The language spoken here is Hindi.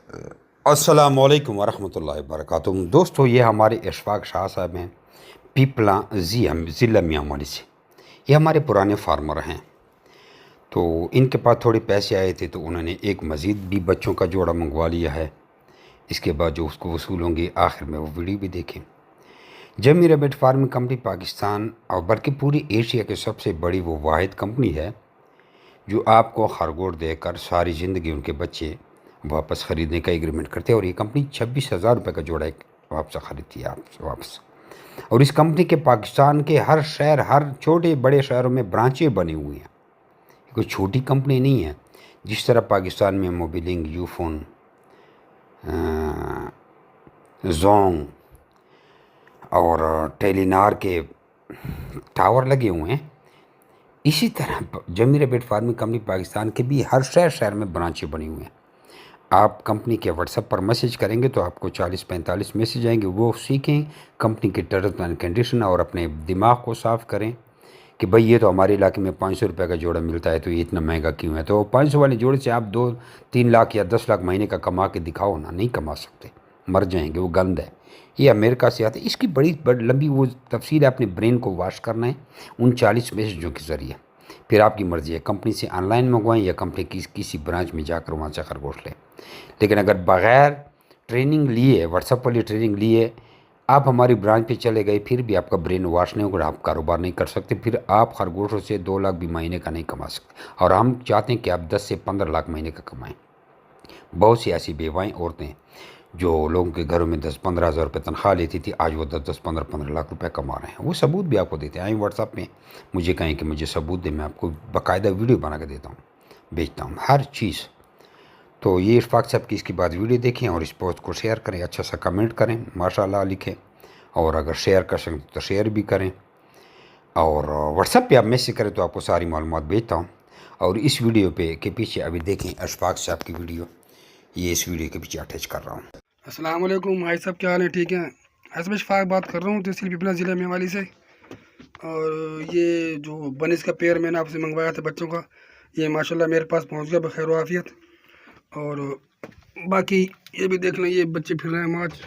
अस्सलामुअलैकुम वरहमतुल्लाहि वबरकातुहू। दोस्तों, ये हमारे इशफाक शाह साहब हैं, पीपला ज़िला मियांवाली से। ये हमारे पुराने फार्मर हैं। तो इनके पास थोड़े पैसे आए थे तो उन्होंने एक मज़ीद भी बच्चों का जोड़ा मंगवा लिया है। इसके बाद जो उसको वसूल होंगे, आखिर में वो वीडियो भी देखें। जमी रैबिट फार्मिंग कंपनी पाकिस्तान और बल्कि पूरी एशिया की सबसे बड़ी वो वाहिद कंपनी है जो आपको खरगोश देकर सारी ज़िंदगी उनके बच्चे वापस ख़रीदने का एग्रीमेंट करते हैं। और ये कंपनी 26,000 रुपये का जोड़ा एक वापस ख़रीदती है आप वापस। और इस कंपनी के पाकिस्तान के हर शहर, हर छोटे बड़े शहरों में ब्रांचें बनी हुई हैं। कोई छोटी कंपनी नहीं है। जिस तरह पाकिस्तान में मोबिलिंग, यूफोन, जोंग और टेलीनार के टावर लगे हुए हैं, इसी तरह जमी रैबिट फार्मिंग कंपनी पाकिस्तान के भी हर शहर में ब्रांचें बनी हुई हैं। आप कंपनी के व्हाट्सएप पर मैसेज करेंगे तो आपको 40-45 मैसेज आएंगे। वो सीखें कंपनी के टर्म्स एंड कंडीशन और अपने दिमाग को साफ़ करें कि भाई ये तो हमारे इलाके में 500 रुपये का जोड़ा मिलता है तो ये इतना महंगा क्यों है। तो 500 वाले जोड़े से आप 2-3 लाख या 10 लाख महीने का कमा के दिखाओ ना, नहीं कमा सकते, मर जाएंगे, वो गंद है। ये अमेरिका से आता है। इसकी बड़ी लंबी वो तफसील है, अपने ब्रेन को वॉश करना है उन 40 मैसेजों के ज़रिए। फिर आपकी मर्ज़ी है, कंपनी से ऑनलाइन मंगवाएं या कंपनी की किसी ब्रांच में जाकर वहाँ से खरगोश लें। लेकिन अगर बग़ैर ट्रेनिंग लिए, व्हाट्सएप वाली ट्रेनिंग लिए आप हमारी ब्रांच पे चले गए, फिर भी आपका ब्रेन वॉश नहीं होगा, आप कारोबार नहीं कर सकते। फिर आप खरगोशों से 2 लाख भी महीने का नहीं कमा सकते। और हम चाहते हैं कि आप 10 से 15 लाख महीने का कमाएं। बहुत सी ऐसी बेवाएँ औरतें जो लोगों के घरों में 10-15 हज़ार रुपये तनख्वाह लेती थी, आज वो 10-10, 15-15 लाख रुपए कमा रहे हैं। वो सबूत भी आपको देते हैं। आए व्हाट्सएप में मुझे कहें कि मुझे सबूत दें, मैं आपको बाकायदा वीडियो बना के देता हूँ, बेचता हूँ हर चीज़। तो ये इशफाक साहब की इसके बाद वीडियो देखें और इस पोस्ट को शेयर करें, अच्छा सा कमेंट करें, माशाल्लाह लिखें। और अगर शेयर कर सकें तो शेयर भी करें। और व्हाट्सएप पे आप मैसेज करें तो आपको सारी मालूमात भेजता हूँ। और इस वीडियो पे के पीछे अभी देखें इशफाक साहब की वीडियो, ये इस वीडियो के पीछे अटैच कर रहा हूँ। अस्सलाम वालेकुम भाई साहब, क्या हाल है? ठीक है। मैं इशफाक बात कर रहा हूँ तहसील पिपला ज़िले मेवाली से। और ये जो बनिस का पेड़ मैंने आपसे मंगवाया था बच्चों का, ये माशाल्लाह मेरे पास पहुँच गया बखैर आफियत। और बाकी ये भी देख लें, ये बच्चे फिर रहे हैं माच।